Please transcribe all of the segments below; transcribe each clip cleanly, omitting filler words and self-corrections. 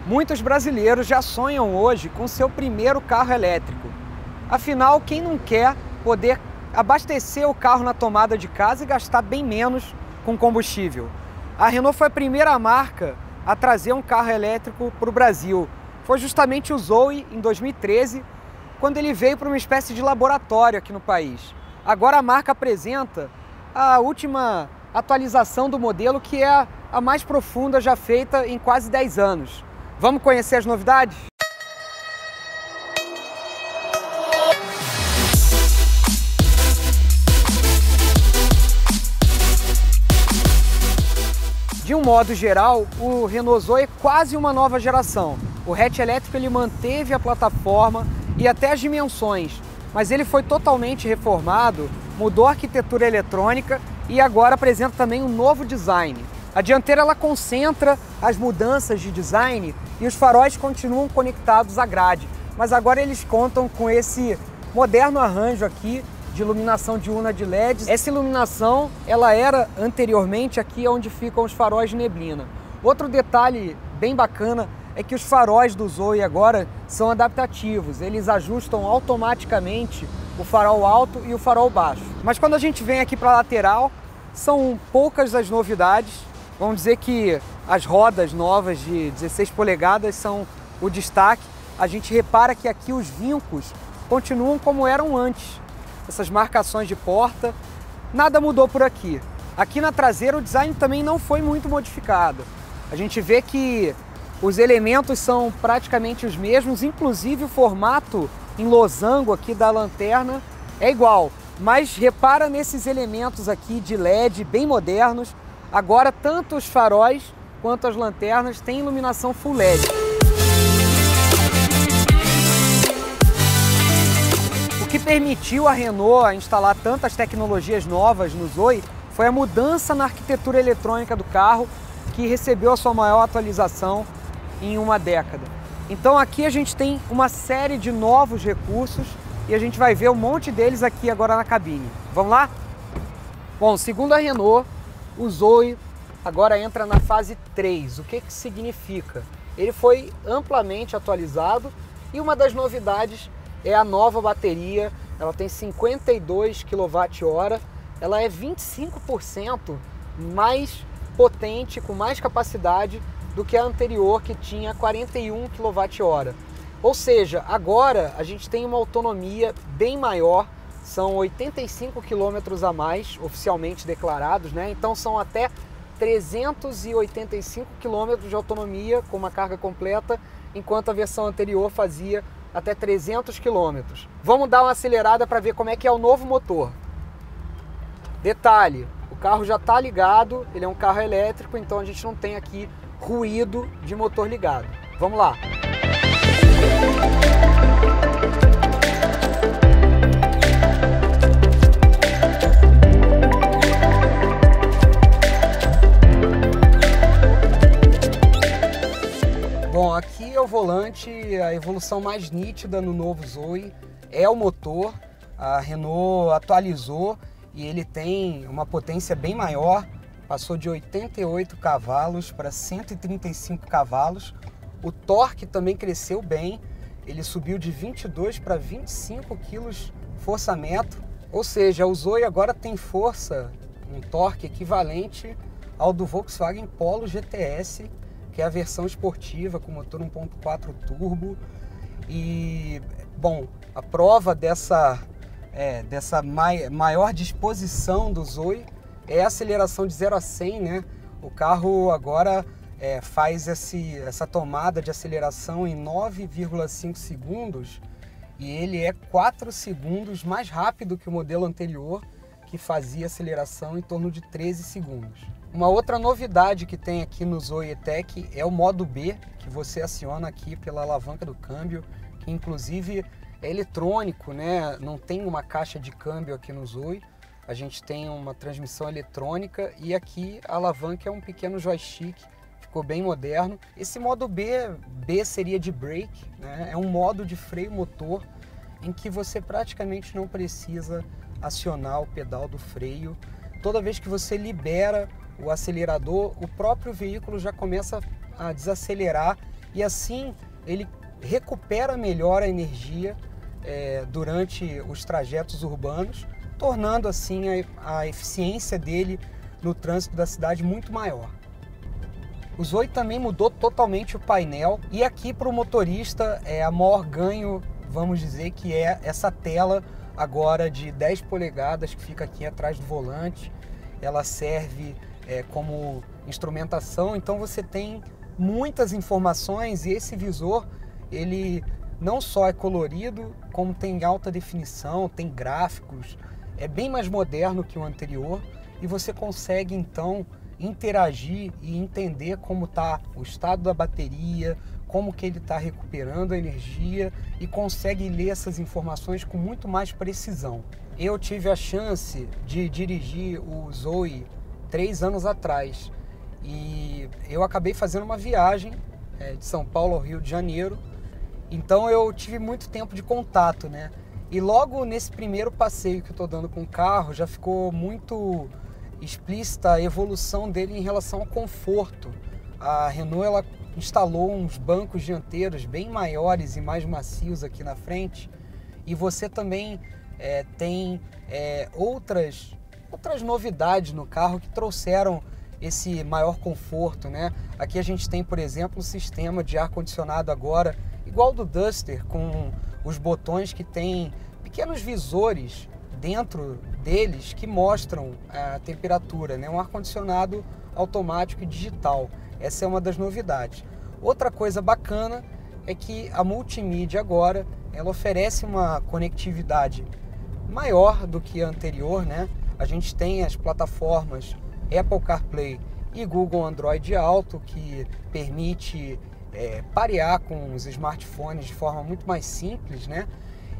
Muitos brasileiros já sonham hoje com seu primeiro carro elétrico. Afinal, quem não quer poder abastecer o carro na tomada de casa e gastar bem menos com combustível? A Renault foi a primeira marca a trazer um carro elétrico para o Brasil. Foi justamente o Zoe, em 2013, quando ele veio para uma espécie de laboratório aqui no país. Agora a marca apresenta a última atualização do modelo, que é a mais profunda já feita em quase 10 anos. Vamos conhecer as novidades? De um modo geral, o Renault Zoe é quase uma nova geração. O hatch elétrico ele manteve a plataforma e até as dimensões, mas ele foi totalmente reformado, mudou a arquitetura eletrônica e agora apresenta também um novo design. A dianteira ela concentra as mudanças de design e os faróis continuam conectados à grade, mas agora eles contam com esse moderno arranjo aqui de iluminação diurna de LEDs. Essa iluminação ela era anteriormente aqui onde ficam os faróis de neblina. Outro detalhe bem bacana é que os faróis do Zoe agora são adaptativos, eles ajustam automaticamente o farol alto e o farol baixo. Mas quando a gente vem aqui para a lateral, são poucas as novidades. Vamos dizer que as rodas novas de 16 polegadas são o destaque. A gente repara que aqui os vincos continuam como eram antes. Essas marcações de porta, nada mudou por aqui. Aqui na traseira o design também não foi muito modificado. A gente vê que os elementos são praticamente os mesmos, inclusive o formato em losango aqui da lanterna é igual. Mas repara nesses elementos aqui de LED bem modernos. Agora tanto os faróis quanto as lanternas têm iluminação full LED. O que permitiu a Renault instalar tantas tecnologias novas no Zoe foi a mudança na arquitetura eletrônica do carro, que recebeu a sua maior atualização em uma década. Então aqui a gente tem uma série de novos recursos e a gente vai ver um monte deles aqui agora na cabine. Vamos lá? Bom, segundo a Renault, o Zoe agora entra na fase 3. O que significa? Ele foi amplamente atualizado e uma das novidades é a nova bateria. Ela tem 52 kWh, ela é 25% mais potente, com mais capacidade do que a anterior, que tinha 41 kWh. Ou seja, agora a gente tem uma autonomia bem maior, são 85 km a mais oficialmente declarados, né? Então são até 385 km de autonomia com uma carga completa, enquanto a versão anterior fazia até 300 km. Vamos dar uma acelerada para ver como é que é o novo motor. Detalhe, o carro já está ligado, ele é um carro elétrico, então a gente não tem aqui ruído de motor ligado. Vamos lá! Bom, aqui é o volante, a evolução mais nítida no novo Zoe é o motor. A Renault atualizou e ele tem uma potência bem maior, passou de 88 cavalos para 135 cavalos. O torque também cresceu bem, ele subiu de 22 para 25 kgfm, ou seja, o Zoe agora tem força, um torque equivalente ao do Volkswagen Polo GTS, que é a versão esportiva com motor 1.4 turbo. E, bom, a prova dessa maior disposição do Zoe é a aceleração de 0 a 100, né? O carro agora faz essa tomada de aceleração em 9,5 segundos e ele é 4 segundos mais rápido que o modelo anterior, que fazia aceleração em torno de 13 segundos. Uma outra novidade que tem aqui no Zoe E-Tech é o modo B, que você aciona aqui pela alavanca do câmbio, que inclusive é eletrônico, né? Não tem uma caixa de câmbio aqui no Zoe, a gente tem uma transmissão eletrônica e aqui a alavanca é um pequeno joystick, ficou bem moderno. Esse modo B seria de brake, né? É um modo de freio motor em que você praticamente não precisa acionar o pedal do freio. Toda vez que você libera o acelerador, o próprio veículo já começa a desacelerar e assim ele recupera melhor a energia durante os trajetos urbanos, tornando assim a eficiência dele no trânsito da cidade muito maior. O Zoe também mudou totalmente o painel, e aqui para o motorista a maior ganho, vamos dizer, que é essa tela agora de 10 polegadas que fica aqui atrás do volante. Ela serve como instrumentação, então você tem muitas informações, e esse visor ele não só é colorido, como tem alta definição, tem gráficos, é bem mais moderno que o anterior, e você consegue então interagir e entender como está o estado da bateria, como que ele está recuperando a energia, e consegue ler essas informações com muito mais precisão. Eu tive a chance de dirigir o Zoe 3 anos atrás, e eu acabei fazendo uma viagem de São Paulo ao Rio de Janeiro, então eu tive muito tempo de contato, né? E logo nesse primeiro passeio que eu estou dando com o carro, já ficou muito explícita a evolução dele em relação ao conforto. A Renault ela instalou uns bancos dianteiros bem maiores e mais macios aqui na frente, e você também tem outras novidades no carro que trouxeram esse maior conforto, né? Aqui a gente tem, por exemplo, um sistema de ar-condicionado agora, igual do Duster, com os botões que tem pequenos visores dentro deles que mostram a temperatura, né? Um ar-condicionado automático e digital. Essa é uma das novidades. Outra coisa bacana é que a multimídia agora ela oferece uma conectividade maior do que a anterior, né? A gente tem as plataformas Apple CarPlay e Google Android Auto, que permite parear com os smartphones de forma muito mais simples, né?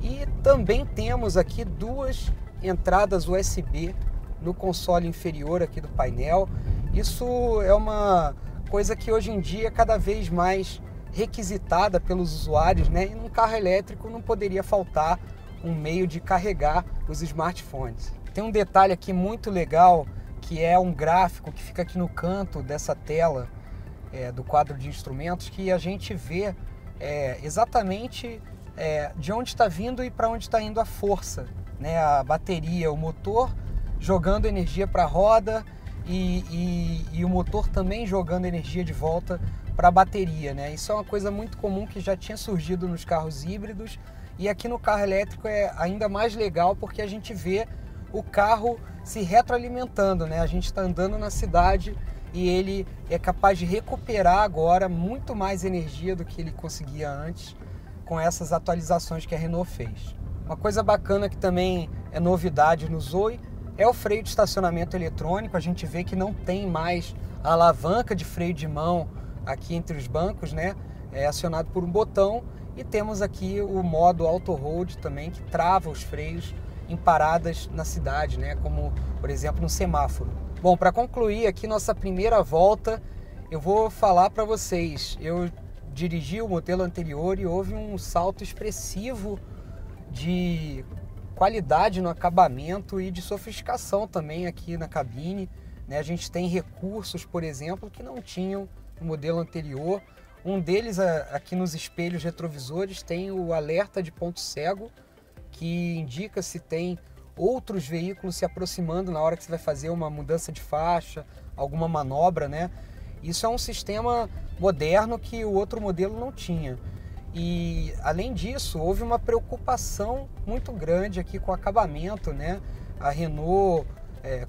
E também temos aqui 2 entradas USB no console inferior aqui do painel. Isso é uma coisa que hoje em dia é cada vez mais requisitada pelos usuários, né? E num carro elétrico não poderia faltar um meio de carregar os smartphones. Tem um detalhe aqui muito legal, que é um gráfico que fica aqui no canto dessa tela do quadro de instrumentos, que a gente vê exatamente de onde está vindo e para onde está indo a força, né? A bateria, o motor jogando energia para a roda e o motor também jogando energia de volta para a bateria, né? Isso é uma coisa muito comum que já tinha surgido nos carros híbridos, e aqui no carro elétrico é ainda mais legal porque a gente vê o carro se retroalimentando, né? A gente está andando na cidade e ele é capaz de recuperar agora muito mais energia do que ele conseguia antes com essas atualizações que a Renault fez. Uma coisa bacana que também é novidade no Zoe é o freio de estacionamento eletrônico. A gente vê que não tem mais a alavanca de freio de mão aqui entre os bancos, né? É acionado por um botão, e temos aqui o modo Auto Hold também, que trava os freios em paradas na cidade, né? Como, por exemplo, no semáforo. Bom, para concluir aqui nossa primeira volta, eu vou falar para vocês. Eu dirigi o modelo anterior e houve um salto expressivo de qualidade no acabamento e de sofisticação também aqui na cabine, né? A gente tem recursos, por exemplo, que não tinham no modelo anterior. Um deles, aqui nos espelhos retrovisores, tem o alerta de ponto cego, que indica se tem outros veículos se aproximando na hora que você vai fazer uma mudança de faixa, alguma manobra, né? Isso é um sistema moderno que o outro modelo não tinha. E, além disso, houve uma preocupação muito grande aqui com o acabamento, né? A Renault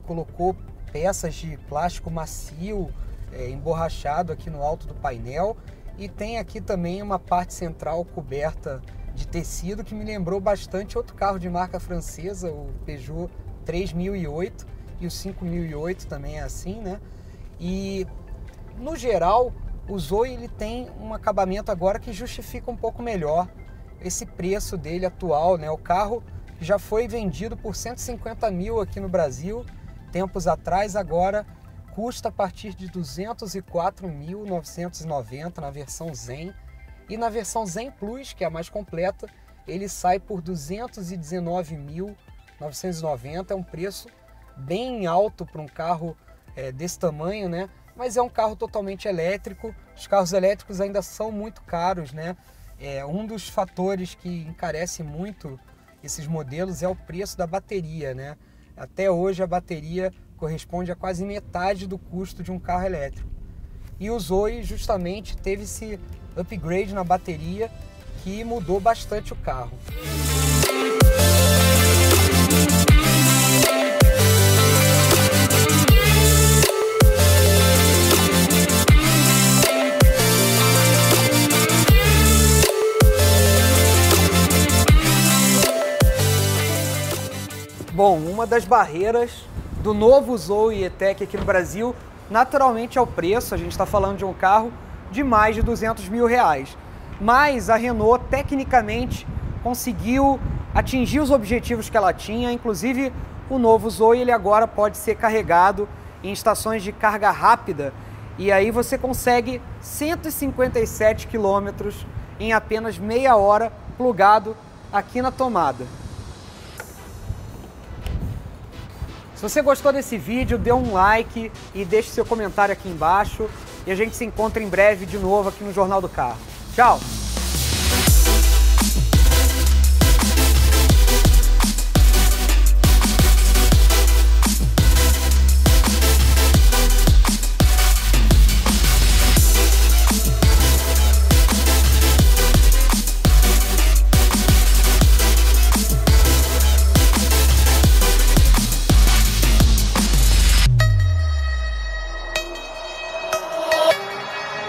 colocou peças de plástico macio emborrachado aqui no alto do painel, e tem aqui também uma parte central coberta de tecido que me lembrou bastante outro carro de marca francesa, o Peugeot 3008, e o 5008 também é assim, né? E, no geral, o Zoe ele tem um acabamento agora que justifica um pouco melhor esse preço dele atual, né? O carro já foi vendido por 150 mil aqui no Brasil tempos atrás, agora custa a partir de 204.990 na versão Zen, e na versão Zen Plus, que é a mais completa, ele sai por 219.990. É um preço bem alto para um carro desse tamanho, né? Mas é um carro totalmente elétrico, os carros elétricos ainda são muito caros, né? Um dos fatores que encarece muito esses modelos é o preço da bateria, né? Até hoje a bateria corresponde a quase metade do custo de um carro elétrico. E o Zoe justamente teve esse upgrade na bateria que mudou bastante o carro. Bom, uma das barreiras do novo Zoe E-Tech aqui no Brasil, naturalmente é o preço. A gente está falando de um carro de mais de 200 mil reais. Mas a Renault, tecnicamente, conseguiu atingir os objetivos que ela tinha. Inclusive, o novo Zoe ele agora pode ser carregado em estações de carga rápida. E aí você consegue 157 quilômetros em apenas meia hora plugado aqui na tomada. Se você gostou desse vídeo, dê um like e deixe seu comentário aqui embaixo. E a gente se encontra em breve de novo aqui no Jornal do Carro. Tchau!